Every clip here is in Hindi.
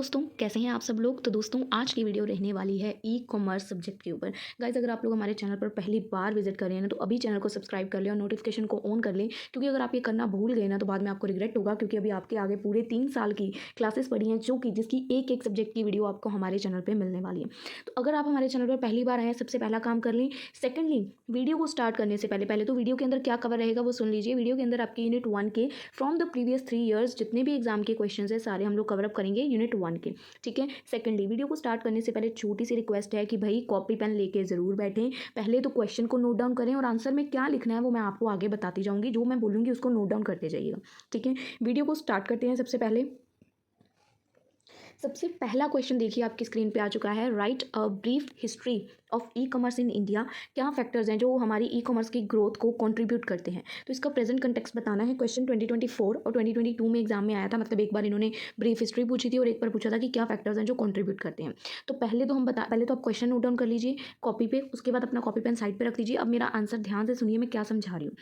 दोस्तों, कैसे हैं आप सब लोग। तो दोस्तों, आज की वीडियो रहने वाली है ई कॉमर्स सब्जेक्ट के ऊपर। गाइस, अगर आप लोग हमारे चैनल पर पहली बार विजिट कर रहे हैं ना, तो अभी चैनल को सब्सक्राइब कर लें और नोटिफिकेशन को ऑन कर लें, क्योंकि अगर आप ये करना भूल गए ना तो बाद में आपको रिग्रेट होगा, क्योंकि अभी आपके आगे पूरे 3 साल की क्लासेस पड़ी हैं, जो कि जिसकी एक एक सब्जेक्ट की वीडियो आपको हमारे चैनल पर मिलने वाली है। तो अगर आप हमारे चैनल पर पहली बार आए हैं, सबसे पहला काम कर लें। सेकेंडली, वीडियो को स्टार्ट करने से पहले पहले तो वीडियो के अंदर क्या कवर रहेगा वो सुन लीजिए। वीडियो के अंदर आपकी यूनिट 1 के फ्रॉम द प्रीवियस 3 ईयर्स जितने भी एग्जाम के क्वेश्चन है सारे हम लोग कवर अप करेंगे यूनिट 1 के। ठीक है। सेकेंडली, वीडियो को स्टार्ट करने से पहले छोटी सी रिक्वेस्ट है कि भाई कॉपी पेन लेके ज़रूर बैठें। पहले तो क्वेश्चन को नोट डाउन करें और आंसर में क्या लिखना है वो मैं आपको आगे बताती जाऊंगी। जो मैं बोलूँगी उसको नोट डाउन करते जाइएगा। ठीक है। वीडियो को स्टार्ट करते हैं। सबसे पहला क्वेश्चन देखिए आपकी स्क्रीन पे आ चुका है। Right a brief history of e commerce in India. क्या फैक्टर्स हैं जो हमारी ई कॉमर्स की ग्रोथ को कंट्रीब्यूट करते हैं। तो इसका प्रेजेंट कंटेक्स्ट बताना है। क्वेश्चन 2024 और 2022 में एग्जाम में आया था। मतलब एक बार इन्होंने ब्रीफ हिस्ट्री पूछी थी और एक बार पूछा था कि क्या फैक्टर्स हैं जो कंट्रीब्यूट करते हैं। तो पहले तो आप क्वेश्चन नोट डाउन कर लीजिए कॉपी पे। उसके बाद अपना कॉपी पेन साइड पे रख दीजिए। अब मेरा आंसर ध्यान से सुनिए, मैं क्या समझा रही हूँ।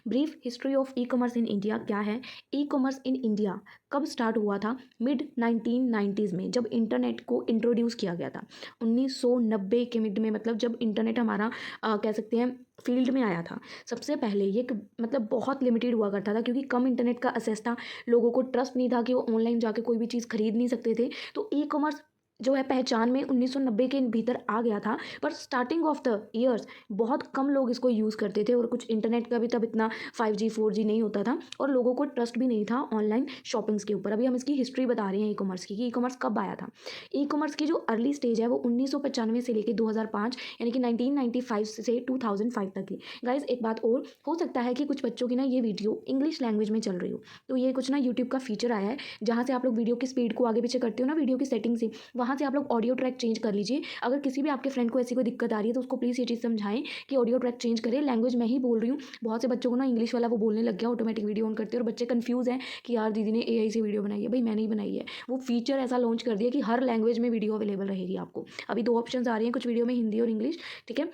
Brief history of e commerce in India क्या है। ई कॉमर्स इन इंडिया कब स्टार्ट हुआ था। मिड 1990s में, जब इंटरनेट को इंट्रोड्यूस किया गया था। 1990 के मिड में, मतलब जब इंटरनेट हमारा कह सकते हैं फील्ड में आया था। सबसे पहले ये मतलब बहुत लिमिटेड हुआ करता था, क्योंकि कम इंटरनेट का एक्सेस था। लोगों को ट्रस्ट नहीं था कि वो ऑनलाइन जाके कोई भी चीज़ खरीद नहीं सकते थे। तो ई कॉमर्स जो है पहचान में 1990 के भीतर आ गया था। पर स्टार्टिंग ऑफ द ईयर्स बहुत कम लोग इसको यूज़ करते थे और कुछ इंटरनेट का भी तब इतना 5G 4G नहीं होता था और लोगों को ट्रस्ट भी नहीं था ऑनलाइन शॉपिंग्स के ऊपर। अभी हम इसकी हिस्ट्री बता रहे हैं ई कॉमर्स की, कि ई कॉमर्स कब आया था। ई कॉमर्स की जो अर्ली स्टेज है वो 1995 से लेकर 2005, यानी कि 1995 से 2005 तक की। गाइज, एक बात और, हो सकता है कि कुछ बच्चों की ना ये वीडियो इंग्लिश लैंग्वेज में चल रही हो, तो ये कुछ ना यूट्यूब का फीचर आया है जहाँ से आप लोग वीडियो की स्पीड को आगे पीछे करते हो ना, वीडियो की सेटिंग से, वहाँ से आप लोग ऑडियो ट्रैक चेंज कर लीजिए। अगर किसी भी आपके फ्रेंड को ऐसी कोई दिक्कत आ रही है तो उसको प्लीज़ ये चीज़ समझाएं कि ऑडियो ट्रैक चेंज करें। लैंग्वेज मैं ही बोल रही हूँ, बहुत से बच्चों को ना इंग्लिश वाला वो बोलने लग गया, ऑटोमेटिक वीडियो ऑन करते हैं और बच्चे कंफ्यूज हैं कि यार दीदी ने एआई से वीडियो बनाई है। भाई मैंने ही बनाई है। वो फीचर ऐसा लॉन्च कर दिया कि हर लैंग्वेज में वीडियो अवेलेबल रहेगी आपको। अभी 2 ऑप्शन आ रही हैं कुछ वीडियो में, हिंदी और इंग्लिश। ठीक है।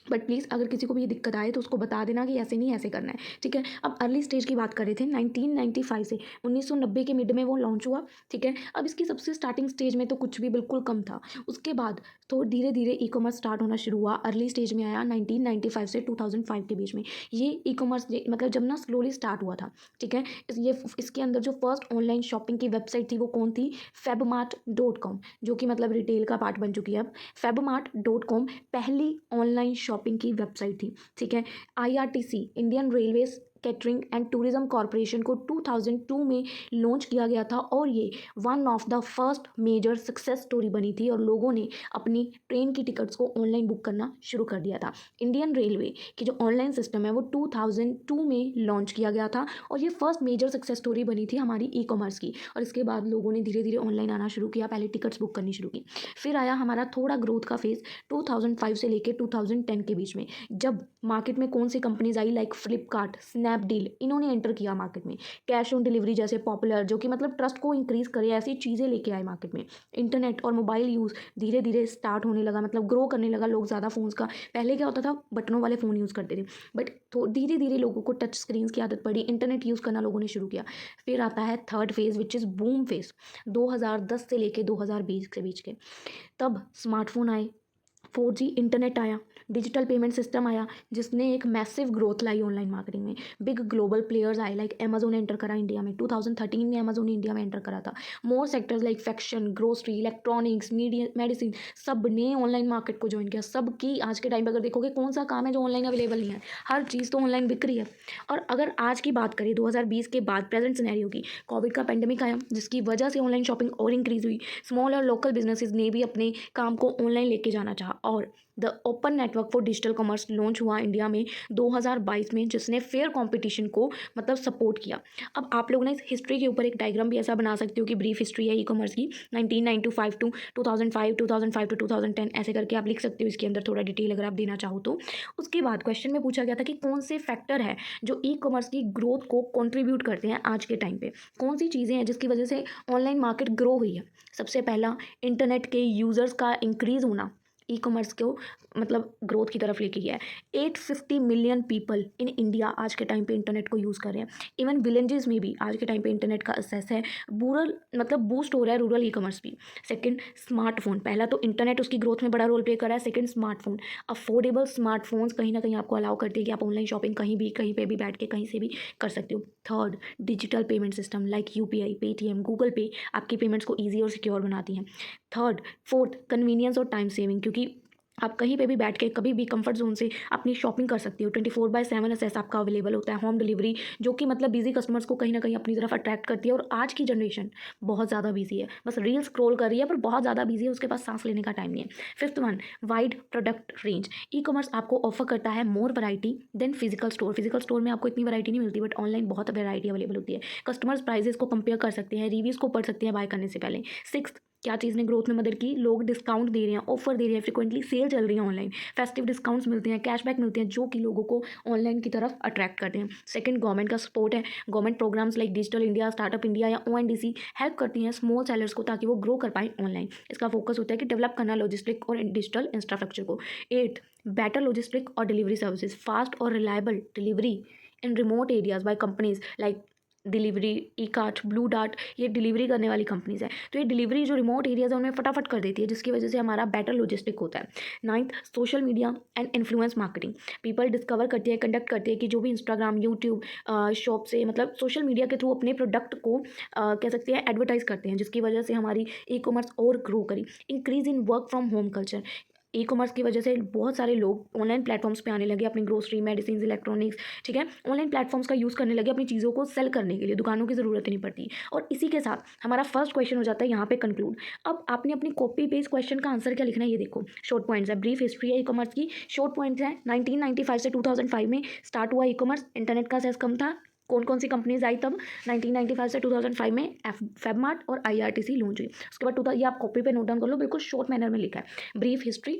बट प्लीज़ अगर किसी को भी ये दिक्कत आए तो उसको बता देना कि ऐसे नहीं, ऐसे करना है। ठीक है। अब अर्ली स्टेज की बात कर रहे थे 1995 से 1990 के मिड में वो लॉन्च हुआ। ठीक है। अब इसकी सबसे स्टार्टिंग स्टेज में तो कुछ भी बिल्कुल कम था। उसके बाद तो धीरे धीरे ई कॉमर्स स्टार्ट होना शुरू हुआ। अर्ली स्टेज में आया 1995 से 2005 के बीच में। ये ई कॉमर्स मतलब जब ना स्लोली स्टार्ट हुआ था। ठीक है। इसके अंदर जो फर्स्ट ऑनलाइन शॉपिंग की वेबसाइट थी वो कौन थी। febmart.com, जो कि मतलब रिटेल का पार्ट बन चुकी है अब। febmart.com पहली ऑनलाइन शॉपिंग की वेबसाइट थी। ठीक है। IRTC, Indian railways catering and tourism corporation को 2002 में लॉन्च किया गया था और ये one of the first major success story बनी थी और लोगों ने अपनी ट्रेन की टिकट्स को ऑनलाइन बुक करना शुरू कर दिया था। इंडियन रेलवे की जो ऑनलाइन सिस्टम है वो 2002 में लॉन्च किया गया था और ये फर्स्ट मेजर सक्सेस स्टोरी बनी थी हमारी ई कॉमर्स की। और इसके बाद लोगों ने धीरे धीरे ऑनलाइन आना शुरू किया, पहले टिकट्स बुक करनी शुरू की। फिर आया हमारा थोड़ा ग्रोथ का फेज़ 2005 से लेकर 2010 के बीच में, जब मार्केट में कौन सी कंपनीज आई, लाइक फ्लिपकार्ट, स्नैपडील, इन्होंने एंटर किया मार्केट में। कैश ऑन डिलीवरी जैसे पॉपुलर, जो कि मतलब ट्रस्ट को इंक्रीज करे, ऐसी चीज़ें लेके आए मार्केट में। इंटरनेट और मोबाइल यूज़ धीरे धीरे स्टार्ट होने लगा, मतलब ग्रो करने लगा। लोग ज़्यादा फ़ोन्स का, पहले क्या होता था बटनों वाले फ़ोन यूज़ करते थे, बट धीरे धीरे लोगों को टच स्क्रीन की आदत पड़ी, इंटरनेट यूज़ करना लोगों ने शुरू किया। फिर आता है third phase which is boom phase, 2010 से लेके 2020 के बीच के। तब स्मार्टफोन आए, 4G इंटरनेट आया, डिजिटल पेमेंट सिस्टम आया, जिसने एक मैसिव ग्रोथ लाई ऑनलाइन मार्केटिंग में। बिग ग्लोबल प्लेयर्स आए, लाइक अमेजोन एंटर करा इंडिया में 2013 में। अमेजोन ने इंडिया में एंटर करा था। More sectors like fashion, grocery, electronics, media, medicine, सब ने ऑनलाइन मार्केट को ज्वाइन किया। सब की आज के टाइम पर अगर देखोगे कौन सा काम है जो ऑनलाइन अवेलेबल नहीं है, हर चीज़ तो ऑनलाइन बिक रही है। और अगर आज की बात करें 2020 के बाद प्रेजेंट सिनेरियो की, कोविड का पेंडेमिक आया जिसकी वजह से ऑनलाइन शॉपिंग और इंक्रीज हुई। स्मॉल और लोकल बिजनेसेस ने भी अपने काम को ऑनलाइन लेके जाना चाहा और the open network for digital commerce launch हुआ इंडिया में 2022 में, जिसने फेयर कंपटीशन को मतलब सपोर्ट किया। अब आप लोगों ने इस हिस्ट्री के ऊपर एक डायग्राम भी ऐसा बना सकते हो कि ब्रीफ हिस्ट्री है ई कॉमर्स की 1995 टू 2005, 2005 टू 2010, ऐसे करके आप लिख सकते हो इसके अंदर थोड़ा डिटेल अगर आप देना चाहो तो। उसके बाद क्वेश्चन में पूछा गया था कि कौन से फैक्टर है जो ई कॉमर्स की ग्रोथ को कॉन्ट्रीब्यूट करते हैं आज के टाइम पे, कौन सी चीज़ें हैं जिसकी वजह से ऑनलाइन मार्केट ग्रो हुई है। सबसे पहला, इंटरनेट के यूज़र्स का इंक्रीज़ होना। ई कॉमर्स को मतलब ग्रोथ की तरफ लेके गया है। 850 मिलियन पीपल इन इंडिया आज के टाइम पे इंटरनेट को यूज़ कर रहे हैं। इवन विलेजेस में भी आज के टाइम पे इंटरनेट का एक्सेस है। रूरल मतलब बूस्ट हो रहा है रूरल ई कॉमर्स भी। Second, smartphone. पहला तो इंटरनेट उसकी ग्रोथ में बड़ा रोल प्ले कर रहा है। Second, smartphone. अफोर्डेबल स्मार्टफोन्स कहीं ना कहीं आपको अलाउ करती है कि आप ऑनलाइन शॉपिंग कहीं भी कहीं पे भी बैठ के कहीं से भी कर सकते हो। Third, digital payment system like UPI, Paytm, Google पे आपकी पेमेंट्स को ईजी और सिक्योर बनाती हैं। फोर्थ, कन्वीनियंस और टाइम सेविंग, क्योंकि आप कहीं पे भी बैठ के कभी भी कंफर्ट जोन से अपनी शॉपिंग कर सकते हो। 24/7 एक्सेस आपका अवेलेबल होता है। होम डिलीवरी जो कि मतलब बिजी कस्टमर्स को कहीं ना कहीं अपनी तरफ अट्रैक्ट करती है। और आज की जनरेशन बहुत ज़्यादा बिजी है, बस रील स्क्रॉल कर रही है पर बहुत ज़्यादा बिजी है, उसके पास सांस लेने का टाइम नहीं है। Fifth one, wide product range. E commerce आपको ऑफर करता है more variety than physical store. Physical store में आपको इतनी वैरायटी नहीं मिलती, बट ऑनलाइन बहुत वैरायटी अवेलेबल होती है। कस्टमर्स प्राइजेस को कंपेयर कर सकते हैं, रिव्यूज़ को पढ़ सकते हैं बाय करने से पहले। सिक्स्थ, क्या चीज़ ने ग्रोथ में मदद की? लोग डिस्काउंट दे रहे हैं, ऑफर दे रहे हैं, फ्रिक्वेंटली सेल चल रही है ऑनलाइन, फेस्टिव डिस्काउंट्स मिलते हैं, कैशबैक मिलते हैं, जो कि लोगों को ऑनलाइन की तरफ अट्रैक्ट करते हैं। सेकंड, गवर्नमेंट का सपोर्ट है। Government programs like digital India, startup India या ओएनडीसी हेल्प करती हैं स्मॉल सेलर्स को ताकि वो ग्रो कर पाएँ ऑनलाइन। इसका फोकस होता है कि डेवलप करना लॉजिस्टिक और डिजिटल इंफ्रास्ट्रक्चर को। एट, बेटर लॉजिस्टिक और डिलीवरी सर्विसेज। फास्ट और reliable delivery in remote areas by companies like delivery, e cart, blue dart, ये डिलीवरी करने वाली कंपनीज है। तो ये डिलीवरी जो रिमोट एरियाज है उनमें फटाफट कर देती है, जिसकी वजह से हमारा बेटर लॉजिस्टिक होता है। Ninth, social media and influence marketing. People discover करती है, कंडक्ट करती है कि जो भी इंस्टाग्राम, यूट्यूब शॉप से मतलब सोशल मीडिया के थ्रू अपने प्रोडक्ट को कह सकते हैं एडवर्टाइज करते हैं, जिसकी वजह से हमारी ई कॉमर्स और ग्रो करी। Increase in work from home culture. E commerce की वजह से बहुत सारे लोग ऑनलाइन प्लेटफॉर्म्स पे आने लगे, अपनी ग्रोसरी, मेडिसिन, इलेक्ट्रॉनिक्स, ठीक है, ऑनलाइन प्लेटफॉर्म्स का यूज़ करने लगे अपनी चीज़ों को सेल करने के लिए। दुकानों की ज़रूरत ही नहीं पड़ती। और इसी के साथ हमारा फर्स्ट क्वेश्चन हो जाता है यहाँ पे कंक्लूड। अब आपने अपनी कॉपी पेस्ट क्वेश्चन का आंसर क्या लिखना है ये देखो। शॉर्ट पॉइंट्स है, ब्रीफ हिस्ट्री है ई कॉमर्स की। शॉर्ट पॉइंट्स है 1995 से 2005 में स्टार्ट हुआ ई कॉमर्स। इंटरनेट का सेस कम था। कौन कौन सी कंपनीज आई तब 1995 से 2005 में? फेबमार्ट और आईआरटीसी लॉन्च हुई। उसके बाद ये आप कॉपी पे नोट डाउन कर लो, बिल्कुल शॉर्ट मैनर में लिखा है, ब्रीफ हिस्ट्री।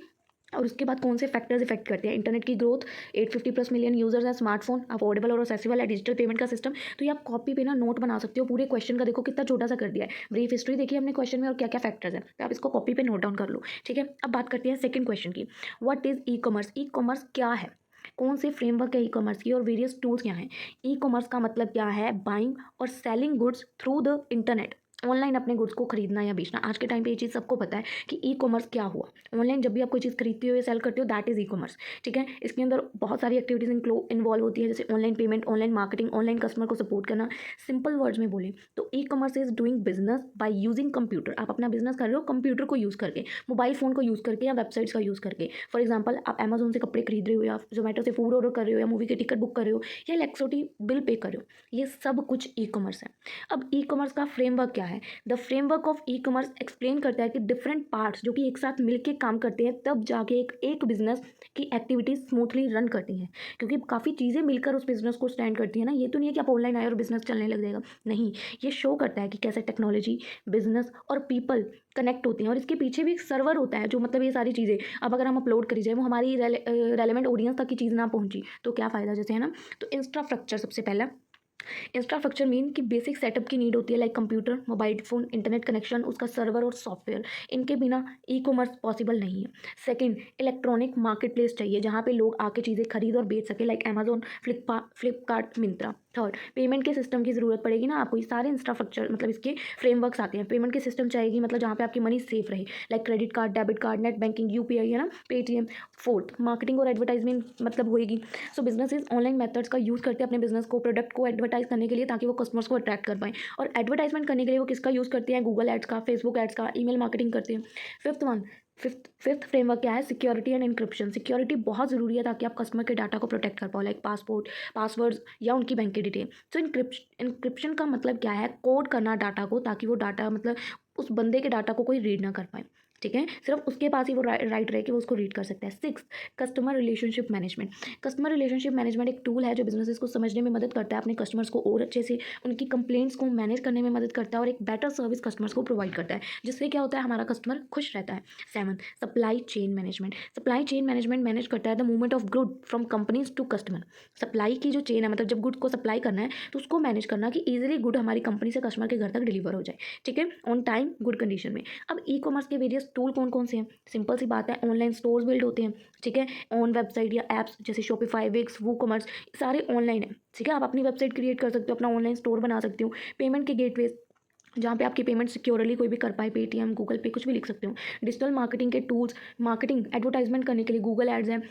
और उसके बाद कौन से फैक्टर्स इफेक्ट करते हैं? इंटरनेट की ग्रोथ, 850+ मिलियन यूजर्स हैं, स्मार्टफोन, अफोर्डेबल और एक्सेसिबल है, डिजिटल पेमेंट का सिस्टम। तो ये आप कॉपी पे ना नोट बना सकते हो। पूरे क्वेश्चन का देखो कितना छोटा सा कर दिया है। ब्रीफ हिस्ट्री देखिए हमने क्वेश्चन में और क्या क्या फैक्टर्स हैं, तो आप इसको कॉपी पे नोट डाउन कर लो, ठीक है। अब बात करते हैं सेकंड क्वेश्चन की। What is e commerce? E commerce क्या है? कौन से फ्रेमवर्क है ई कॉमर्स की और वेरियस टूल्स क्या हैं? ई कॉमर्स का मतलब क्या है? बाइंग और selling goods through the internet. Online अपने गुड्स को खरीदना या बेचना। आज के टाइम पे ये चीज़ सबको पता है कि ई कॉमर्स क्या हुआ। ऑनलाइन जब भी आप कोई चीज़ खरीदते हो या सेल करते हो, दैट इज़ ई कॉमर्स, ठीक है। इसके अंदर बहुत सारी एक्टिविटीज़ इन्वॉल्व होती है, जैसे online payment, online marketing, online customer को सपोर्ट करना। सिंपल वर्ड्स में बोले तो e commerce is doing business by using computer. आप अपना बिजनेस कर रहे हो कंप्यूटर को यूज़ करके, मोबाइल फ़ोन को यूज़ करके या वेबसाइट्स का यूज़ करके। फॉर एग्जाम्पल, आप अमेजोन से कपड़े खरीद रहे हो या जोमेटो से फूड ऑर्डर कर रहे हो या मूवी की टिकट बुक कर रहे हो या इलेक्ट्रिसिटी बिल पे कर रहे हो, ये सब कुछ ई कॉमर्स है। अब ई कॉमर्स का फ्रेमवर्क क्या है? The framework of e commerce explain करता है कि डिफरेंट पार्ट्स जो कि एक साथ मिलकर काम करते हैं, तब जाके एक बिजनेस की एक्टिविटीज स्मूथली रन करती हैं। क्योंकि काफ़ी चीज़ें मिलकर उस बिजनेस को स्टैंड करती है ना। ये तो नहीं है कि आप ऑनलाइन आए और बिजनेस चलने लग जाएगा, नहीं। ये शो करता है कि कैसे टेक्नोलॉजी, बिजनेस और पीपल कनेक्ट होते हैं। और इसके पीछे भी एक सर्वर होता है जो मतलब ये सारी चीज़ें अब अगर हम अपलोड करी जाए, वो हमारी रेलेवेंट ऑडियंस तक की चीज़ ना पहुंची तो क्या फ़ायदा, जैसे है ना। तो इंफ्रास्ट्रक्चर सबसे पहला। इंफ्रास्ट्रक्चर मीन कि बेसिक सेटअप की नीड होती है, like computer, mobile phone, internet connection, उसका सर्वर और सॉफ्टवेयर। इनके बिना ई कॉमर्स पॉसिबल नहीं है। सेकंड, इलेक्ट्रॉनिक मार्केट प्लेस चाहिए जहाँ पे लोग आके चीज़ें खरीद और बेच सके, like Amazon, Flipkart, Myntra. Third, payment के सिस्टम की ज़रूरत पड़ेगी ना आपको। ये सारे इंफ्रास्ट्रक्चर मतलब इसके फ्रेमवर्क्स आते हैं। पेमेंट के सिस्टम चाहिएगी, मतलब जहाँ पे आपकी मनी सेफ रहे, like credit card, debit card, net banking, UPI, है ना, पेटीएम। फोर्थ, मार्केटिंग और एडवर्टाइजमेंट मतलब होएगी। सो बिजनेसेस ऑनलाइन मेथड्स का यूज़ करते हैं अपने बिजनेस को, प्रोडक्ट को एडवर्टाइज करने के लिए, ताकि वो कस्टमर्स को अट्रैक्ट कर पाएँ। और एडवर्टाइजमेंट करने के लिए वो किसका यूज़ करते हैं? गूगल एड्स का, फेसबुक एड्स का, ईमेल मार्केटिंग करते हैं। फिफ्थ फ्रेमवर्क क्या है? Security end encryption. सिक्योरिटी बहुत ज़रूरी है ताकि आप कस्टमर के डाटा को प्रोटेक्ट कर पाओ, लाइक पासवर्ड्स या उनकी बैंक की डिटेल। तो इंक्रिप्शन का मतलब क्या है? कोड करना डाटा को, ताकि वो डाटा मतलब उस बंदे के डाटा को कोई रीड ना कर पाए, ठीक है, सिर्फ उसके पास ही वो राइट रहे कि वो उसको रीड कर सकता है। Six, customer relationship management. Customer relationship management एक टूल है जो बिजनेसेस को समझने में मदद करता है, अपने कस्टमर्स को और अच्छे से उनकी कंप्लेंट्स को मैनेज करने में मदद करता है, और एक बेटर सर्विस कस्टमर्स को प्रोवाइड करता है, जिससे क्या होता है, हमारा कस्टमर खुश रहता है। Seven, supply chain management. Supply chain management manage करता है the movement of good from companies to customer. Supply की जो चेन है, मतलब जब गुड को सप्लाई करना है तो उसको मैनेज करना कि ईजिली गुड हमारी कंपनी से कस्टमर के घर तक डिलीवर हो जाए, ठीक है, ऑन टाइम, गुड कंडीशन में। अब ई कॉमर्स के वेरियस बेस्ट टूल कौन कौन से हैं? सिंपल सी बात है, ऑनलाइन स्टोर्स बिल्ड होते हैं, ठीक है, ऑन वेबसाइट या ऐप्स जैसे शॉपिफाई, विक्स, वूकॉमर्स, सारे ऑनलाइन है, ठीक है। आप अपनी वेबसाइट क्रिएट कर सकते हो, अपना ऑनलाइन स्टोर बना सकते हो। पेमेंट के गेटवे जहाँ पे आपकी पेमेंट सिक्योरली कोई भी कर पाए, पेटीएम, गूगल पे, कुछ भी लिख सकते हो। डिजिटल मार्केटिंग के टूल्स, मार्केटिंग एडवर्टाइजमेंट करने के लिए गूगल एड्स हैं,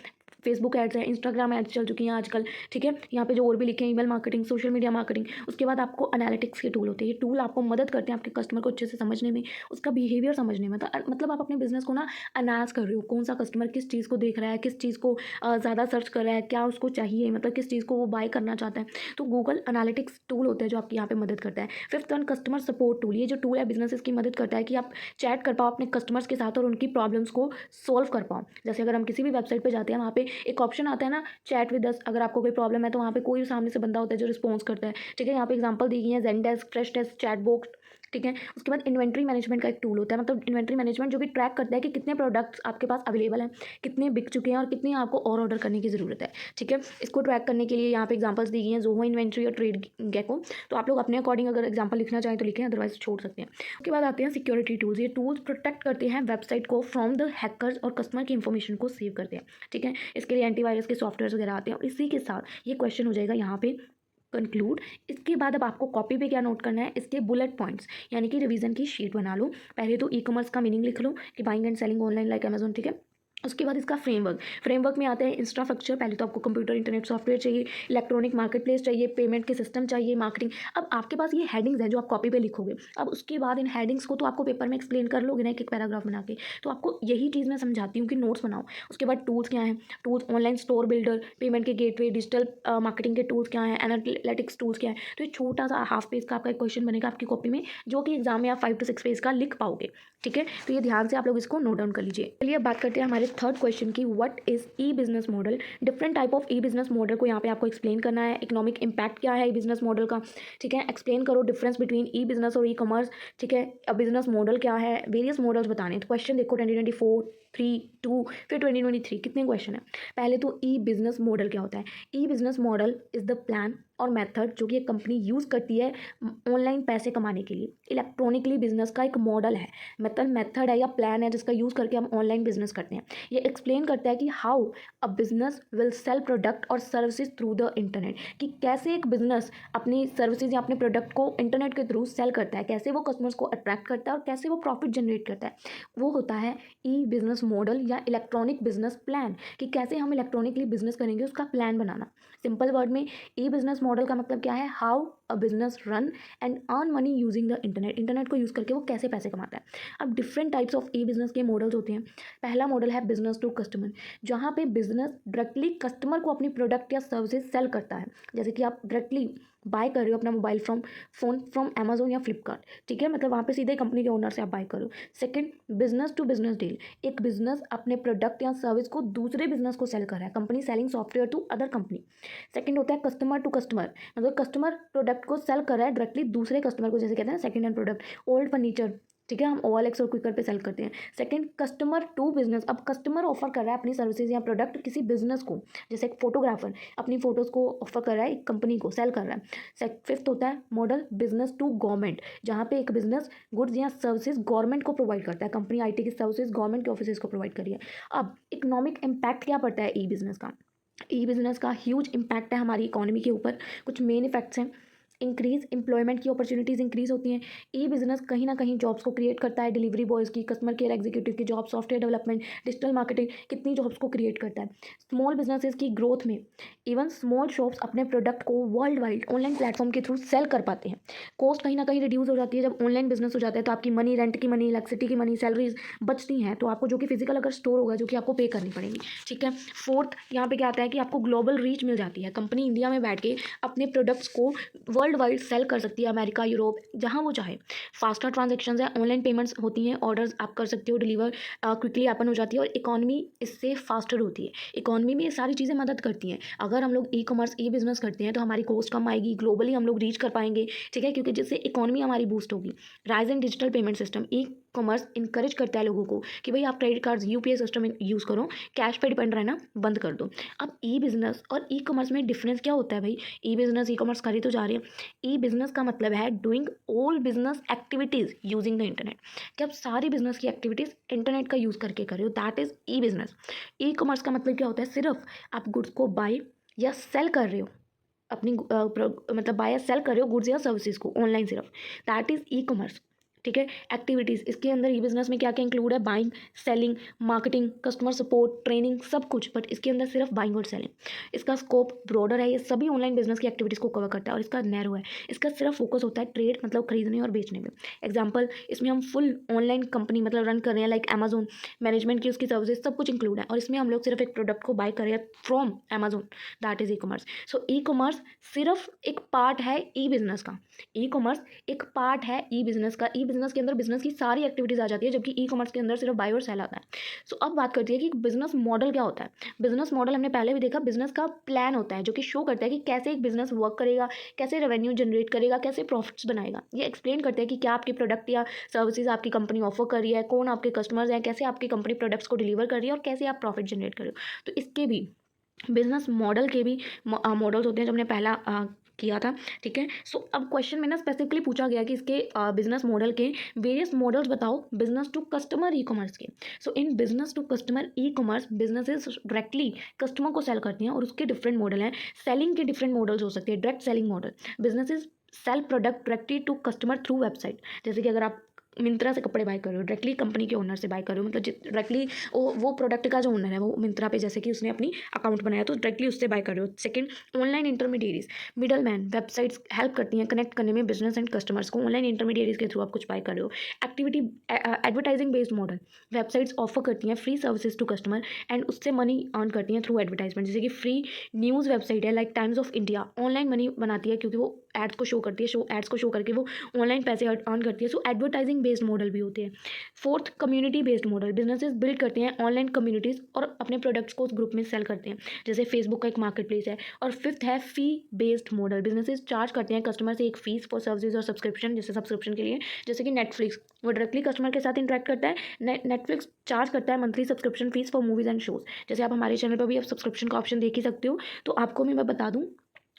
फेसबुक एड्स हैं, इंस्टाग्राम एड्स चल चुकी हैं आजकल, ठीक है। यहाँ पे जो और भी लिखे हैं, email marketing, social media marketing. उसके बाद आपको एनालिटिक्स के टूल होते हैं। ये टूल आपको मदद करते हैं आपके कस्टमर को अच्छे से समझने में, उसका बिहेवियर समझने में। तो मतलब आप अपने बिजनेस को ना एनालाइज कर रहे हो, कौन सा कस्टमर किस चीज़ को देख रहा है, किस चीज़ को ज़्यादा सर्च कर रहा है, क्या उसको चाहिए, मतलब किस चीज़ को वो बाय करना चाहता है। तो गूगल एनालिटिक्स टूल होता है जो आपकी यहाँ पे मदद करता है। Fifth one, customer support tool. ये जो टूल है बिजनेसेस की मदद करता है कि आप चैट कर पाओ अपने कस्टमर्स के साथ और उनकी प्रॉब्लम्स को सॉल्व कर पाओ। जैसे अगर हम किसी भी वेबसाइट पे जाते हैं, वहाँ पे एक ऑप्शन आता है ना, चैट विद अस। अगर आपको कोई प्रॉब्लम है तो वहाँ पे कोई सामने से बंदा होता है जो रिस्पॉन्स करता है, ठीक है। यहाँ पे एग्जांपल दी गई है, ज़ेनडेस्क, फ्रेशडेस्क, चैटबॉक्स, ठीक है। उसके बाद इन्वेंट्री मैनेजमेंट का एक टूल होता है, मतलब इन्वेंट्री मैनेजमेंट जो कि ट्रैक करता है कि कितने प्रोडक्ट्स आपके पास अवेलेबल हैं, कितने बिक चुके हैं और कितने आपको और ऑर्डर करने की ज़रूरत है, ठीक है। इसको ट्रैक करने के लिए यहाँ पे एग्जांपल्स दी गई हैं, जोहो इन्वेंट्री और ट्रेड गेको। तो आप लोग अपने अकॉर्डिंग अगर एग्जांपल लिखना चाहें तो लिखें, अदरवाइज छोड़ सकते हैं। उसके बाद आते हैं सिक्योरिटी टूल्स। ये टूल्स प्रोटेक्ट करते हैं वेबसाइट को फ्रॉम द हैकर्स और कस्टमर की इन्फॉर्मेशन को सेव करते हैं, ठीक है। इसके लिए एंटीवायरस के सॉफ्टवेयर वगैरह आते हैं। और इसी के साथ ये क्वेश्चन हो जाएगा यहाँ पे कंक्लूड। इसके बाद अब आपको कॉपी पे क्या नोट करना है, इसके बुलेट पॉइंट्स, यानी कि रिवीजन की शीट बना लो। पहले तो ई कॉमर्स का मीनिंग लिख लो कि buying and selling online like Amazon, ठीक है। उसके बाद इसका फ्रेमवर्क में आता है इंफ्रास्ट्रक्चर। पहले तो आपको कंप्यूटर इंटरनेट सॉफ्टवेयर चाहिए, इलेक्ट्रॉनिक मार्केट प्लेस चाहिए, पेमेंट के सिस्टम चाहिए, मार्केटिंग। अब आपके पास ये हेडिंग्स हैं जो आप कॉपी पे लिखोगे। अब उसके बाद इन हेडिंग्स को तो आपको पेपर में एक्सप्लेन कर लोगे ना, एक एक पैराग्राफ बना के। तो आपको यही चीज़ मैं समझाती हूँ कि नोट्स बनाओ। उसके बाद टूल्स क्या हैं, tools online store builder, payment के गेटवे, डिजिटल मार्केटिंग के टूल्स क्या हैं, एनालिटिक्स टूल्स क्या है। तो ये छोटा सा हाफ पेज का आपका एक क्वेश्चन बनेगा आपकी कॉपी में, जो कि एग्जाम में आप 5 to 6 पेज का लिख पाओगे, ठीक है। तो ये ध्यान से आप लोग इसको नोट डाउन कर लीजिए। चलिए अब बात करते हैं हमारे थर्ड क्वेश्चन की, what is E business model. Different type of E business model को यहाँ पे आपको एक्सप्लेन करना है। इकोनॉमिक इम्पैक्ट क्या है ई बिजनेस मॉडल का, ठीक है। एक्सप्लेन करो डिफरेंस बिटवीन ई बिजनेस और ई कॉमर्स, ठीक है। बिजनेस मॉडल क्या है, वेरियस मॉडल्स बताने हैं। तो क्वेश्चन देखो 2024, 3, 2, फिर 2023, कितने क्वेश्चन है। पहले तो ई बिजनेस मॉडल क्या होता है। E business model is the plan और मेथड जो कि एक कंपनी यूज़ करती है ऑनलाइन पैसे कमाने के लिए। इलेक्ट्रॉनिकली बिजनेस का एक मॉडल है, मतलब मेथड है या प्लान है जिसका यूज़ करके हम ऑनलाइन बिजनेस करते हैं। ये एक्सप्लेन करता है कि how a business will sell product और सर्विसेज थ्रू द इंटरनेट, कि कैसे एक बिजनेस अपनी सर्विसेज या अपने प्रोडक्ट को इंटरनेट के थ्रू सेल करता है, कैसे वो कस्टमर्स को अट्रैक्ट करता है और कैसे वो प्रॉफिट जनरेट करता है। वो होता है ई बिजनेस मॉडल या इलेक्ट्रॉनिक बिजनेस प्लान, कि कैसे हम इलेक्ट्रॉनिकली बिजनेस करेंगे उसका प्लान बनाना। सिंपल वर्ड में ई बिजनेस मॉडल का मतलब क्या है, how a business run and earn money using the internet. Internet को यूज़ करके वो कैसे पैसे कमाता है। अब different types of E business के मॉडल्स होते हैं। पहला मॉडल है बिजनेस टू कस्टमर, जहाँ पे बिजनेस डायरेक्टली कस्टमर को अपनी प्रोडक्ट या सर्विसेज सेल करता है। जैसे कि आप डायरेक्टली बाय कर रहे हो अपना मोबाइल फोन फ्रॉम अमेजोन या फ्लिपकार्ट, ठीक है, मतलब वहाँ पे सीधे कंपनी के ओनर से आप बाय करो। Second, business to business deal, एक बिजनेस अपने प्रोडक्ट या सर्विस को दूसरे बिजनेस को सेल कर रहा है, company selling software to other company. Second होता है कस्टमर टू कस्टमर, मतलब कस्टमर प्रोडक्ट को सेल कर रहा है डायरेक्टली दूसरे कस्टमर को, जैसे कहते हैं second hand product, old furniture, ठीक है, हम OLX और क्विकर पे सेल करते हैं। सेकंड, कस्टमर टू बिजनेस, अब कस्टमर ऑफर कर रहा है अपनी सर्विसेज या प्रोडक्ट किसी बिजनेस को, जैसे एक फोटोग्राफर अपनी फोटोज़ को ऑफर कर रहा है एक कंपनी को, सेल कर रहा है। फिफ्थ होता है मॉडल बिजनेस टू गवर्नमेंट, जहाँ पे एक बिजनेस गुड्स या सर्विसेज गवर्नमेंट को प्रोवाइड करता है, कंपनी IT की सर्विसेज गवर्नमेंट के ऑफिस को प्रोवाइड करिए। अब इकोनॉमिक इम्पैक्ट क्या पड़ता है ई बिजनेस का। ई बिजनेस का ह्यूज इम्पैक्ट है हमारी इकोनॉमी के ऊपर। कुछ मेन इफेक्ट्स हैं। इंक्रीज एम्प्लॉयमेंट की अपॉर्चुनिटीज़ इंक्रीज होती हैं। ई बिजनेस कहीं ना कहीं जॉब्स को क्रिएट करता है, डिलीवरी बॉयज़ की, कस्टमर केयर एग्जीक्यूटिव की job, software development, digital marketing, कितनी जॉब्स को क्रिएट करता है। स्मॉल बिजनेसेस की ग्रोथ में इवन स्मॉल शॉप्स अपने प्रोडक्ट को वर्ल्ड वाइड ऑनलाइन प्लेटफॉर्म के थ्रू सेल कर पाते हैं। कॉस्ट कहीं ना कहीं रिड्यूस हो जाती है जब ऑनलाइन बिजनेस हो जाता है, तो आपकी मनी, रेंट की मनी, इलेक्ट्रिसिटी की मनी, सैलरीज बचती हैं, तो आपको जो कि फिजिकल अगर स्टोर होगा जो कि आपको पे करनी पड़ेगी, ठीक है। फोर्थ, यहाँ पे क्या आता है कि आपको ग्लोबल रीच मिल जाती है, कंपनी इंडिया में बैठ के अपने प्रोडक्ट्स को वर्ल्ड वाइड सेल कर सकती है, अमेरिका, यूरोप, जहाँ वो चाहे। फास्टर ट्रांजेक्शन्स है, ऑनलाइन पेमेंट्स होती हैं, ऑर्डर्स आप कर सकते हो, डिलीवर क्विकली हैपन हो जाती है और इकॉनमी इससे फास्टर होती है। इकॉनमी में ये सारी चीज़ें मदद करती हैं। अगर हम लोग ई कॉमर्स ई बिजनेस करते हैं तो हमारी कॉस्ट कम आएगी, ग्लोबली हम लोग रीच कर पाएंगे, ठीक है, क्योंकि जिससे इकॉनमी हमारी बूस्ट होगी। Rise in digital payment system, e commerce encourage करता है लोगों को कि भाई आप credit card UPI system use करो, कैश पे डिपेंड रहना बंद कर दो। अब ई बिजनेस और ई कॉमर्स में डिफरेंस क्या होता है भाई? ई बिजनेस ई कॉमर्स करी तो जा रही है। ई बिजनेस का मतलब है doing all business activities using the internet, कि आप सारी बिजनेस की एक्टिविटीज़ इंटरनेट का यूज़ करके कर रहे हो, that is E business. E commerce का मतलब क्या होता है? सिर्फ आप गुड्स को बाय या सेल कर रहे हो, अपनी मतलब बाय या सेल कर रहे हो गुड्स या सर्विसेज को ऑनलाइन सिर्फ, दैट इज़ ई कॉमर्स। ठीक है। एक्टिविटीज़ इसके अंदर ई बिजनेस में क्या क्या इंक्लूड है? Buying, selling, marketing, customer support, training, सब कुछ, बट इसके अंदर सिर्फ बाइंग और सेलिंग। इसका स्कोप ब्रॉडर है, ये सभी ऑनलाइन बिजनेस की एक्टिविटीज़ को कवर करता है, और इसका नैरो है, इसका सिर्फ फोकस होता है ट्रेड मतलब खरीदने और बेचने में। एग्जाम्पल, इसमें हम फुल ऑनलाइन कंपनी मतलब रन कर रहे हैं, लाइक अमेजोन, मैनेजमेंट की उसकी सर्विसेज सब कुछ इंक्लूड है, और इसमें हम लोग सिर्फ एक प्रोडक्ट को बाय कर रहे हैं from Amazon, that is e commerce. So e commerce सिर्फ एक पार्ट है ई बिजनेस का। ई कॉमर्स एक पार्ट है ई बिजनेस का। ई बिजनेस के अंदर बिजनेस की सारी एक्टिविटीज़ आ जाती है, जबकि ई कॉमर्स के अंदर सिर्फ बाय और सेल आता है। सो अब बात करती है कि बिजनेस मॉडल क्या होता है। बिजनेस मॉडल हमने पहले भी देखा, बिजनेस का प्लान होता है जो कि शो करता है कि कैसे एक बिजनेस वर्क करेगा, कैसे रेवेन्यू जनरेट करेगा, कैसे प्रॉफिट्स बनाएगा। ये एक्सप्लेन करते हैं कि क्या आपकी प्रोडक्ट या सर्विसेज आपकी कंपनी ऑफर कर रही है, कौन आपके कस्टमर्स हैं, कैसे आपकी कंपनी प्रोडक्ट्स को डिलीवर कर रही है, और कैसे आप प्रॉफिट जनरेट कर रहे हो। तो इसके भी बिजनेस मॉडल के भी मॉडल्स होते हैं, जो हमने पहला किया था। ठीक है। सो अब क्वेश्चन में ना स्पेसिफिकली पूछा गया कि इसके बिजनेस मॉडल के वेरियस मॉडल्स बताओ business to customer e commerce के। So in business to customer e commerce businesses directly customer को सेल करती हैं, और उसके डिफरेंट मॉडल हैं। सेलिंग के डिफरेंट मॉडल्स हो सकते हैं। Direct selling model, businesses sell product directly to customer through website. जैसे कि अगर आप मिंत्रा से कपड़े बाय कर रहे हो, डायरेक्टली कंपनी के ओनर से बाय कर रहे हो, मतलब डायरेक्टली वो प्रोडक्ट का जो ओनर है वो मिंत्रा पे जैसे कि उसने अपनी अकाउंट बनाया तो डायरेक्टली उससे बाय कर रहे हो। Second, online intermediaries, middle man, websites help करती हैं कनेक्ट करने में बिजनेस एंड कस्टमर्स को, ऑनलाइन इंटरमीडिएरीज के थ्रू आप कुछ बाय कर रहे हो। Activity advertising based model, websites offer करती हैं free services to customer and उससे मनी अर्न करती हैं थ्रू एडवर्टाइजमेंट। जैसे कि फ्री न्यूज़ वेबसाइट है like Times of India, online money बनाती है क्योंकि वो एड्स को शो करती है, एड्स को शो करके वो ऑनलाइन पैसे अर्न करती है। सो एडवर्टाइजिंग बेस्ड मॉडल भी होते हैं। Fourth, community based model, businesses build करते हैं ऑनलाइन कम्युनिटीज़ और अपने प्रोडक्ट्स को उस ग्रुप में सेल करते हैं, जैसे फेसबुक का एक मार्केट प्लेस है। और फिफ्थ है फी बेस्ड मॉडल, बिजनेसेस चार्ज करते हैं कस्टमर से एक फीस फॉर सर्विसेज और सब्सक्रिप्शन, जैसे सब्सक्रिप्शन के लिए, जैसे कि नेटफ्लिक्स वो डायरेक्टली कस्टमर के साथ इंटरेक्ट करता है। नेटफ्लिक्स चार्ज करता है monthly subscription fees for movies and shows. जैसे आप हमारे चैनल पर भी आप सब्सक्रिप्शन का ऑप्शन देख ही सकते हो। तो आपको मैं बता दूँ,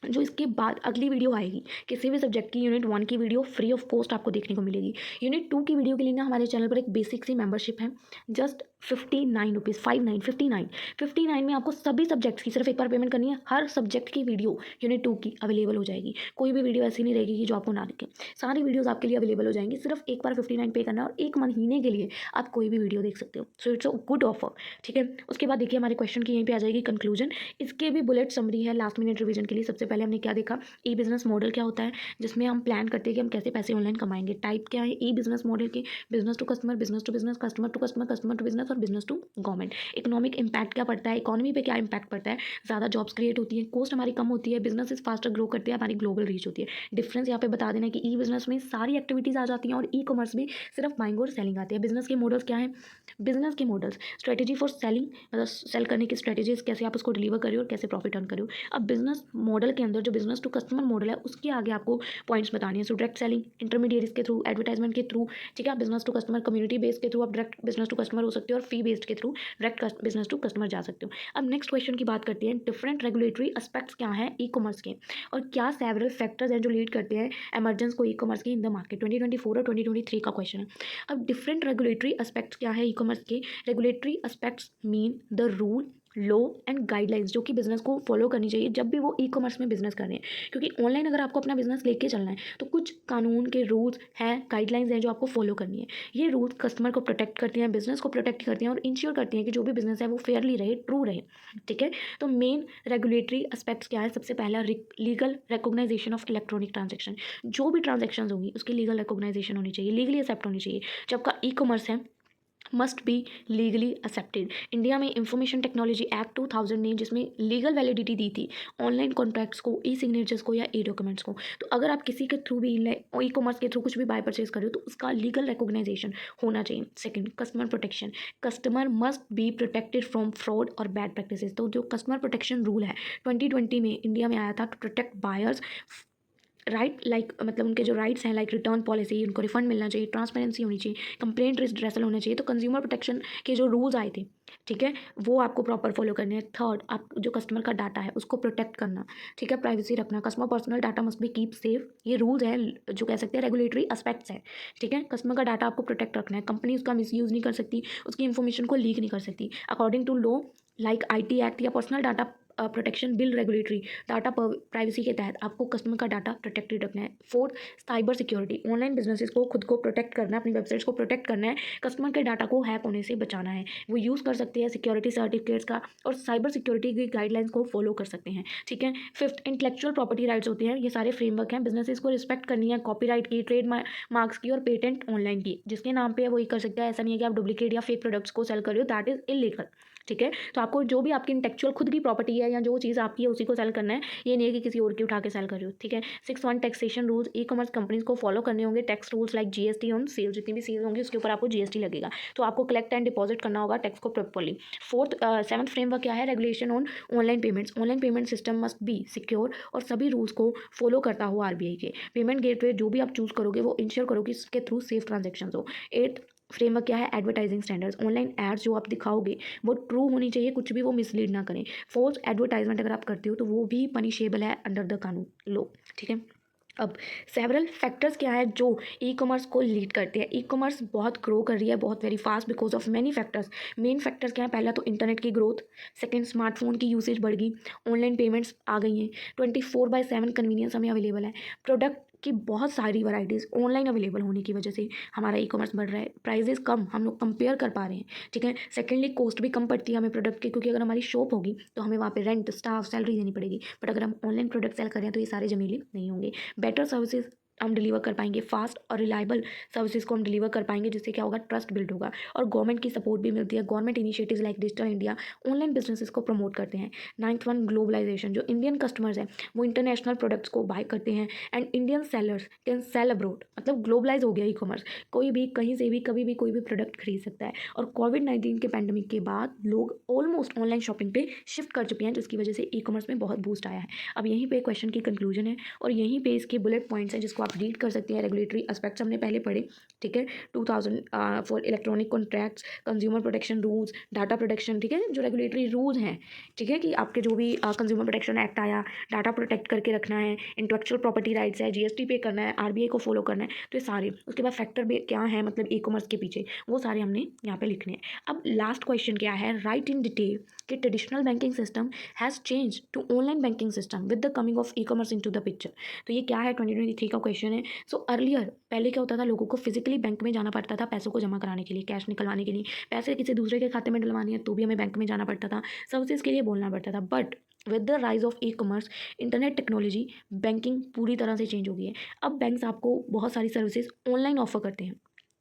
जो इसके बाद अगली वीडियो आएगी किसी भी सब्जेक्ट की, यूनिट 1 की वीडियो फ्री ऑफ कॉस्ट आपको देखने को मिलेगी। यूनिट 2 की वीडियो के लिए ना हमारे चैनल पर एक बेसिक सी मेंबरशिप है, जस्ट 59 रुपीज़, 59 में आपको सभी सब्जेक्ट्स की सिर्फ एक बार पेमेंट करनी है। हर सब्जेक्ट की वीडियो यूनिट 2 की अवेलेबल हो जाएगी, कोई भी वीडियो ऐसी नहीं रहेगी कि जो आपको ना दिखे। सारी वीडियोस आपके लिए अवेलेबल हो जाएंगी, सिर्फ एक बार 59 पे करना है और एक महीने के लिए आप कोई भी वीडियो देख सकते हो। So it's a good offer. ठीक है। उसके बाद देखिए हमारे क्वेश्चन की यहीं पे आ जाएगी कंक्लूजन। इसके भी बुलेट समरी है लास्ट मिनट रिवीजन के लिए। सबसे पहले हमने क्या देखा, ई बिजनेस मॉडल क्या होता है, जिसमें हम प्लान करते हैं कि हम कैसे पैसे ऑनलाइन कमाएंगे। टाइप क्या है ई बिजनेस मॉडल के, business to customer, business to business, customer to customer, customer to business और business to government. Economic impact क्या पड़ता है, इकोनॉमी पे क्या इम्पैक्ट पड़ता है, ज़्यादा जॉब्स क्रिएट होती है, कॉस्ट हमारी कम होती है, बिजनेस फास्टर ग्रो करते हैं, हमारी ग्लोबल रीच होती है। डिफरेंस यहाँ पे बता देना कि ई बिजनेस में सारी एक्टिविटीज़ आ जाती हैं और ई कॉमर्स में सिर्फ बाइंग और सेलिंग आती है। बिजनेस के मॉडल्स क्या है, बिजनेस के मॉडल्स, स्ट्रेटेजी फॉर सेलिंग, मतलब सेल करने की स्ट्रेटेजीज, कैसे आप उसको डिलीवर करिए और कैसे प्रॉफिट अर्न करिए। अब बिजनेस मॉडल के अंदर जो बिजनेस टू कस्टमर मॉडल है उसके आगे आपको पॉइंट्स बतानी है। सो डायरेक्ट सेलिंग, इंटरमीडिएरीज के थ्रू, एडवर्टाइजमेंट के थ्रू, ठीक है, business to customer, community based के थ्रू आप डायरेक्ट बिजनेस टू कस्टमर हो सकते हो, और फी बेस्ड के through direct business to customer जा सकते हो। अब नेक्स्ट क्वेश्चन की बात करते हैं, डिफरेंट रेगुलेटरी एस्पेक्ट्स क्या हैं ई कॉमर्स के, और क्या सेवरल फैक्टर्स हैं जो लीड करते हैं एमर्जेंस को ई कॉमर्स की इन द मार्केट। 2024 और 2023 का क्वेश्चन है। अब डिफरेंट रेगुलेटरी एस्पेक्ट्स क्या है ई कॉमर्स के। Regulatory aspects mean the rule, law and guidelines जो कि बिजनेस को फॉलो करनी चाहिए जब भी वो ई कॉमर्स में बिजनेस कर रहे हैं, क्योंकि ऑनलाइन अगर आपको अपना बिजनेस लेके चलना है तो कुछ कानून के रूल्स हैं, गाइडलाइंस हैं जो आपको फॉलो करनी है। ये रूल्स कस्टमर को प्रोटेक्ट करती हैं, बिजनेस को प्रोटेक्ट करती हैं और इंश्योर करती हैं कि जो भी बिजनेस है वो फेयरली रहे, ट्रू रहे। ठीक है। तो मेन रेगुलेटरी एस्पेक्ट्स क्या है, सबसे पहला legal recognization of electronic transaction. जो भी ट्रांजेक्शन होगी उसकी लीगल रिकॉग्नाइजेशन होनी चाहिए, लीगली एक्सेप्ट होनी चाहिए। जो आपका ई कॉमर्स है must be legally accepted. India में इंफॉर्मेशन टेक्नोलॉजी एक्ट 2000 ने जिसमें लीगल वैलिडिटी दी थी ऑनलाइन कॉन्ट्रैक्ट्स को, ई सिग्नेचर्स को या ई डॉक्यूमेंट्स को। तो अगर आप किसी के थ्रू भी ई कॉमर्स के थ्रू कुछ भी बाय परचेज कर रहे हो तो उसका लीगल रिकॉग्नाइजेशन होना चाहिए। Second, customer protection, customer must be protected from fraud और बैड प्रैक्टिसेस। तो जो कस्टमर प्रोटेक्शन रूल है 2020 में इंडिया में आया था to protect buyers right like मतलब उनके जो राइट्स हैं लाइक रिटर्न पॉलिसी, उनको रिफंड मिलना चाहिए, ट्रांसपेरेंसी होनी चाहिए, कंप्लेंट रिड्रेसल होना चाहिए। तो कंज्यूमर प्रोटेक्शन के जो रूल्स आए थे, ठीक है, वो आपको प्रॉपर फॉलो करने हैं। थर्ड, आप जो कस्टमर का डाटा है उसको प्रोटेक्ट करना, ठीक है, प्राइवेसी रखना, customer personal data must be keep safe. ये रूल्स हैं जो कह सकते हैं रेगुलेटरी एस्पेक्ट्स हैं, ठीक है। कस्टमर का डाटा आपको प्रोटेक्ट रखना है, कंपनी उसका मिसयूज़ नहीं कर सकती, उसकी इन्फॉर्मेशन को लीक नहीं कर सकती। According to law like IT act या personal data protection bill regulatory data privacy के तहत आपको कस्टमर का डाटा प्रोटेक्टेड रखना है। Fourth, cyber security, online businesses को खुद को प्रोटेक्ट करना है, अपनी वेबसाइट्स को प्रोटेक्ट करना है, कस्टमर के डाटा को हैक होने से बचाना है। वो यूज़ कर सकते हैं सिक्योरिटी सर्टिफिकेट्स का और साइबर सिक्योरिटी की गाइडलाइंस को फॉलो कर सकते हैं, ठीक है। फिफ्थ, इंटेलेक्चुअल प्रॉपर्टी राइट्स होती हैं, ये सारे फ्रेमवर्क हैं, बिजनेसेस को रिस्पेक्ट करनी है, कॉपीराइट की, ट्रेड मार्क्स की और पेटेंट ऑनलाइन की। जिसके नाम पे वही कर सकते हैं, ऐसा नहीं है कि आप डुप्लीकेट या फेक प्रोडक्ट्स को सेल कर रहे हो, दैट इज इलीगल, ठीक है। तो आपको जो भी आपकी इंटेलेक्चुअल खुद की प्रॉपर्टी है या जो चीज़ आपकी है उसी को सेल करना है, ये नहीं है कि किसी और की उठा के सेल कर रहे हो, ठीक है। 6.1 taxation rules, e commerce companies को फॉलो करने होंगे। Tax rules like GST on sale, जितनी भी सेल होंगी उसके ऊपर आपको जीएसटी लगेगा, तो आपको कलेक्ट एंड डिपॉजिट करना होगा टैक्स को प्रॉपर्ली। फोर्थ, सेवंथ फ्रेमवर्क क्या है, regulation on online payments, online payment system must be secure और सभी रूल्स को फॉलो करता हुआ आरबीआई के। पेमेंट गेटवे जो भी आप चूज़ करोगे वो इंश्योर करो कि इसके थ्रू सेफ ट्रांजेक्शन हो। एट फ्रेमवर्क क्या है, एडवर्टाइजिंग स्टैंडर्ड्स, ऑनलाइन एड्स जो आप दिखाओगे वो ट्रू होनी चाहिए, कुछ भी वो मिसलीड ना करें। फोर्थ, एडवर्टाइजमेंट अगर आप करते हो तो वो भी पनिशेबल है अंडर द कानून लॉ, ठीक है। अब सेवरल फैक्टर्स क्या है जो ई कॉमर्स को लीड करते हैं। ई कॉमर्स बहुत ग्रो कर रही है, बहुत very fast because of many factors. Main factors क्या है, पहला तो इंटरनेट की ग्रोथ, सेकंड स्मार्टफोन की यूसेज बढ़ गई, ऑनलाइन पेमेंट्स आ गई हैं, 24/7 कन्वीनियंस हमें अवेलेबल है, प्रोडक्ट की बहुत सारी वैराइटीज़ ऑनलाइन अवेलेबल होने की वजह से हमारा ई कॉमर्स बढ़ रहा है, प्राइजेस कम, हम लोग कंपेयर कर पा रहे हैं, ठीक है। सेकेंडली, कॉस्ट भी कम पड़ती है हमें प्रोडक्ट की, क्योंकि अगर हमारी शॉप होगी तो हमें वहाँ पे रेंट, स्टाफ, सैलरी देनी पड़ेगी, बट अगर हम ऑनलाइन प्रोडक्ट सेल कर रहे हैं तो ये सारे झमेले नहीं होंगे। बेटर सर्विसेज हम डिलीवर कर पाएंगे, फास्ट और रिलायबल सर्विसेज को हम डिलीवर कर पाएंगे, जिससे क्या होगा, ट्रस्ट बिल्ड होगा। और गवर्नमेंट की सपोर्ट भी मिलती है, government initiatives like digital India online businesses को प्रमोट करते हैं। नाइन्थ वन, ग्लोबलाइजेशन, जो इंडियन कस्टमर्स हैं वो इंटरनेशनल प्रोडक्ट्स को बाय करते हैं and Indian sellers can sell abroad, मतलब ग्लोबलाइज हो गया ई कॉमर्स, कोई भी कहीं से भी कभी भी कोई भी प्रोडक्ट खरीद सकता है। और कोविड-19 के पैंडमिक के बाद लोग ऑलमोस्ट ऑनलाइन शॉपिंग पे शिफ्ट कर चुके हैं, जिसकी वजह से ई कॉमर्स में बहुत बूस्ट आया है। अब यहीं पे क्वेश्चन की कंक्लूजन है और यहीं पे इसके बुलेट पॉइंट्स हैं जिसको आप रीड कर सकते हैं। रेगुलेटरी एस्पेक्ट्स हमने पहले पढ़े, ठीक है, 2000 for electronic contracts, consumer protection rules, data protection, ठीक है, जो रेगुलेटरी रूल्स हैं, ठीक है, कि आपके जो भी कंज्यूमर प्रोटेक्शन एक्ट आया, डाटा प्रोटेक्ट करके रखना है, इंटेलेक्चुअल प्रॉपर्टी राइट्स है, जीएसटी पे करना है, आरबीआई को फॉलो करना है, तो ये सारे, उसके बाद फैक्टर भी क्या है मतलब ई कॉमर्स के पीछे, वो सारे हमने यहाँ पे लिखने हैं। अब लास्ट क्वेश्चन क्या है, राइट इन डिटेल कि traditional banking system has change to online banking system with the coming of e commerce into the picture. तो ये क्या है, 2023 का क्वेश्चन है। सो अर्लियर, पहले क्या होता था, लोगों को फिजिकली बैंक में जाना पड़ता था पैसों को जमा कराने के लिए, कैश निकलवाने के लिए, पैसे किसी दूसरे के खाते में डलवानी है तो भी हमें बैंक में जाना पड़ता था, सर्विसेज के लिए बोलना पड़ता था। But with the rise of e commerce, internet technology, banking पूरी तरह से चेंज हो गई है। अब बैंक्स आपको बहुत सारी सर्विसेज ऑनलाइन ऑफर करते हैं,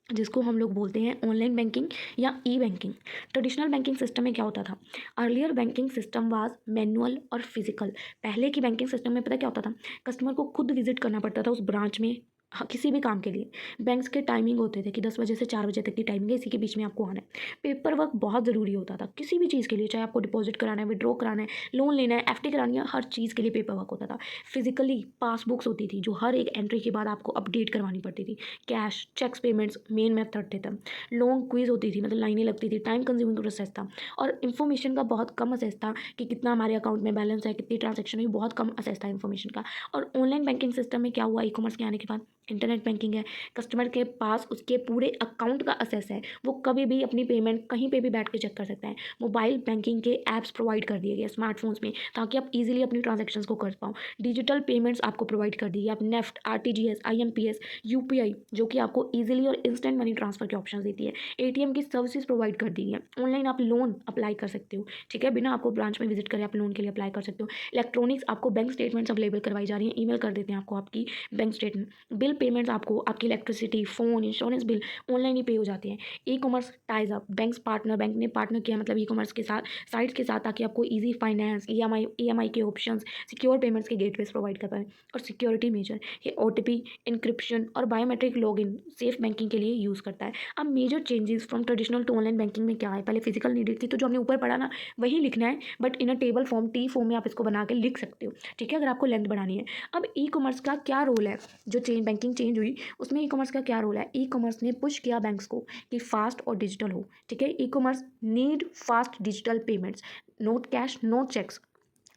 जिसको हम लोग बोलते हैं ऑनलाइन बैंकिंग या ई बैंकिंग। ट्रेडिशनल बैंकिंग सिस्टम में क्या होता था, earlier banking system was manual और फिजिकल। पहले की बैंकिंग सिस्टम में पता क्या होता था, कस्टमर को खुद विजिट करना पड़ता था उस ब्रांच में, हाँ, किसी भी काम के लिए। बैंक्स के टाइमिंग होते थे कि 10 बजे से 4 बजे तक की टाइमिंग है, इसी के बीच में आपको आना है। पेपर वर्क बहुत ज़रूरी होता था किसी भी चीज़ के लिए, चाहे आपको डिपॉजिट कराना है, विड्रॉ कराना है, लोन लेना है, एफडी करानी है, हर चीज़ के लिए पेपर वर्क होता था। फिजिकली पासबुक्स होती थी जो हर एक एंट्री के बाद आपको अपडेट करवानी पड़ती थी। Cash, cheques, payments main method थे तब। लॉन्ग क्विज होती थी, मतलब लाइनें लगती थी, टाइम कंज्यूमिंग प्रोसेस था और इन्फॉर्मेशन का बहुत कम असेस था कि कितना हमारे अकाउंट में बैलेंस है, कितनी ट्रांजेक्शन हुई, बहुत कम असेस था इन्फॉर्मेशन का। और ऑनलाइन बैंकिंग सिस्टम में क्या हुआ, ई कॉमर्स के आने के बाद इंटरनेट बैंकिंग है, कस्टमर के पास उसके पूरे अकाउंट का असेस है, वो कभी भी अपनी पेमेंट कहीं पे भी बैठ के चेक कर सकता है। मोबाइल बैंकिंग के ऐप्स प्रोवाइड कर दिए गए स्मार्टफोन्स में, ताकि आप इजीली अपनी ट्रांजैक्शंस को कर पाओ। डिजिटल पेमेंट्स आपको प्रोवाइड कर दी है, आप नेफ्ट, आरटीजीएस, आईएमपीएस, यूपीआई, जो कि आपको ईजिली और इंस्टेंट मनी ट्रांसफर के ऑप्शन देती है। एटीएम की सर्विसेज प्रोवाइड कर दी है। ऑनलाइन आप लोन अप्लाई कर सकते हो, ठीक है, बिना आपको ब्रांच में विजिट करे आप लोन के लिए अप्लाई कर सकते हो। इलेक्ट्रॉनिक्स, आपको बैंक स्टेटमेंट्स अवेलेबल करवाई जा रही हैं, ईमेल कर देते हैं आपको आपकी बैंक स्टेटमेंट। बिल पेमेंट्स आपको आपकी electricity, phone, insurance bill online ही पे हो जाते हैं। ई-कॉमर्स टाइज़ अप, बैंक ने पार्टनर किया मतलब ई-कॉमर्स के साथ, साइट्स के साथ, ताकि आपको ईज़ी फाइनेंस, ईएमआई के ऑप्शंस, सिक्योर पेमेंट्स के गेटवेज़ प्रोवाइड कर पाएँ। और सिक्योरिटी मेजर, ये ओटीपी, एन्क्रिप्शन और बायोमेट्रिक लॉगिन सेफ बैंकिंग के लिए यूज़ करता है। अब major changes from traditional to online banking में क्या है? पहले फिजिकल नीडेड थी, तो जो हमने ऊपर पढ़ा ना वही लिखना है, but in a table form, T form में आप इसको बना के लिख सकते हो, ठीक है, अगर आपको लेंथ बढ़ानी है। अब ई कॉमर्स का क्या रोल है? जो बैंकिंग चेंज हुई उसमें ई कॉमर्स का क्या रोल है? ई कॉमर्स ने पुश किया बैंक्स को कि फास्ट और डिजिटल हो, ठीक है। E commerce need fast digital payments, not cash, not cheques,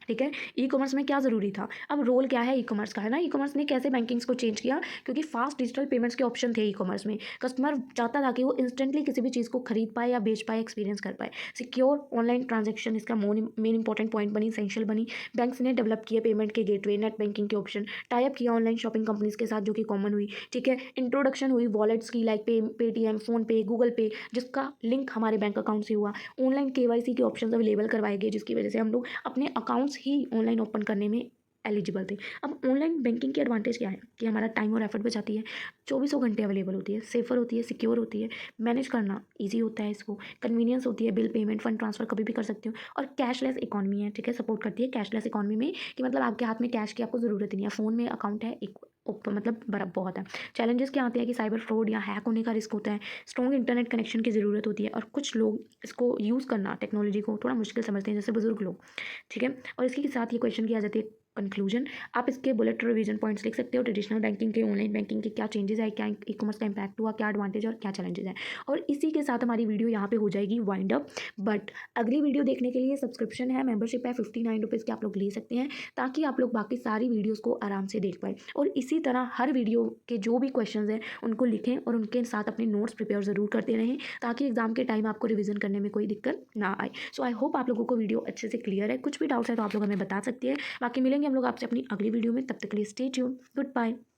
ठीक है। ई कॉमर्स में क्या ज़रूरी था? अब रोल क्या है ई कॉमर्स का, है ना? ई कॉमर्स ने कैसे बैंकिंग्स को चेंज किया? क्योंकि फास्ट डिजिटल पेमेंट्स के ऑप्शन थे ई कॉमर्स में। कस्टमर चाहता था कि वो इंस्टेंटली किसी भी चीज़ को खरीद पाए या बेच पाए, एक्सपीरियंस कर पाए। सिक्योर ऑनलाइन ट्रांजैक्शन इसका मेन इंपॉर्टेंट पॉइंट बनी, एसेंशियल बनी। बैंक्स ने डेवलप किए पेमेंट के गेटवे, नेट बैंकिंग के ऑप्शन, टाई अप किया ऑनलाइन शॉपिंग कंपनीज के साथ, जो कि कॉमन हुई, ठीक है। इंट्रोडक्शन हुई वॉलेट्स की, लाइक पेटीएम, फ़ोनपे, गूगल पे, जिसका लिंक हमारे बैंक अकाउंट से हुआ। ऑनलाइन केवाईसी के ऑप्शंस अवेलेबल करवाए गए, जिसकी वजह से हम लोग अपने अकाउंट्स ही ऑनलाइन ओपन करने में एलिजिबल थे। अब ऑनलाइन बैंकिंग की एडवांटेज क्या है कि हमारा टाइम और एफर्ट बचाती है, चौबीसों घंटे अवेलेबल होती है, सेफर होती है, सिक्योर होती है, मैनेज करना ईजी होता है इसको, कन्वीनियंस होती है, बिल पेमेंट, फंड ट्रांसफर कभी भी कर सकते हो, और कैशलेस इकॉनमी है, ठीक है, सपोर्ट करती है कैशलेस इकॉनमी में, कि मतलब आपके हाथ में कैश की आपको ज़रूरत ही नहीं है, फ़ोन में अकाउंट है, एक मतलब बड़ा बहुत है। चैलेंजेस क्या आते हैं कि साइबर फ्रॉड या हैक होने का रिस्क होता है, स्ट्रॉन्ग इंटरनेट कनेक्शन की ज़रूरत होती है, और कुछ लोग इसको यूज़ करना, टेक्नोलॉजी को थोड़ा मुश्किल समझते हैं, जैसे बुजुर्ग लोग, ठीक है। और इसके साथ ये क्वेश्चन की आ जाती है कंक्लूजन। आप इसके बुलेट रिवीजन पॉइंट्स लिख सकते हो, ट्रेडिशनल बैंकिंग के ऑनलाइन बैंकिंग के क्या चेंजेस है, क्या ई कॉमर्स का इम्पैक्ट हुआ, क्या एडवांटेज और क्या चैलेंजेस हैं। और इसी के साथ हमारी वीडियो यहाँ पे हो जाएगी वाइंड अप। बट अगली वीडियो देखने के लिए सब्सक्रिप्शन है, मेंबरशिप है, 59 रुपीज़ की आप लोग ले सकते हैं, ताकि आप लोग बाकी सारी वीडियोज़ को आराम से देख पाएँ। और इसी तरह हर वीडियो के जो भी क्वेश्चन हैं उनको लिखें और उनके साथ अपने नोट्स प्रिपेयर ज़रूर करते रहें, ताकि एग्जाम के टाइम आपको रिविजन करने में कोई दिक्कत ना आए। सो आई होप आप लोगों को वीडियो अच्छे से क्लियर है। कुछ भी डाउट्स है तो आप लोग हमें बता सकते हैं। बाकी मिलेंगे हम लोग आपसे अपनी अगली वीडियो में, तब तक के लिए स्टे ट्यून, गुड बाय।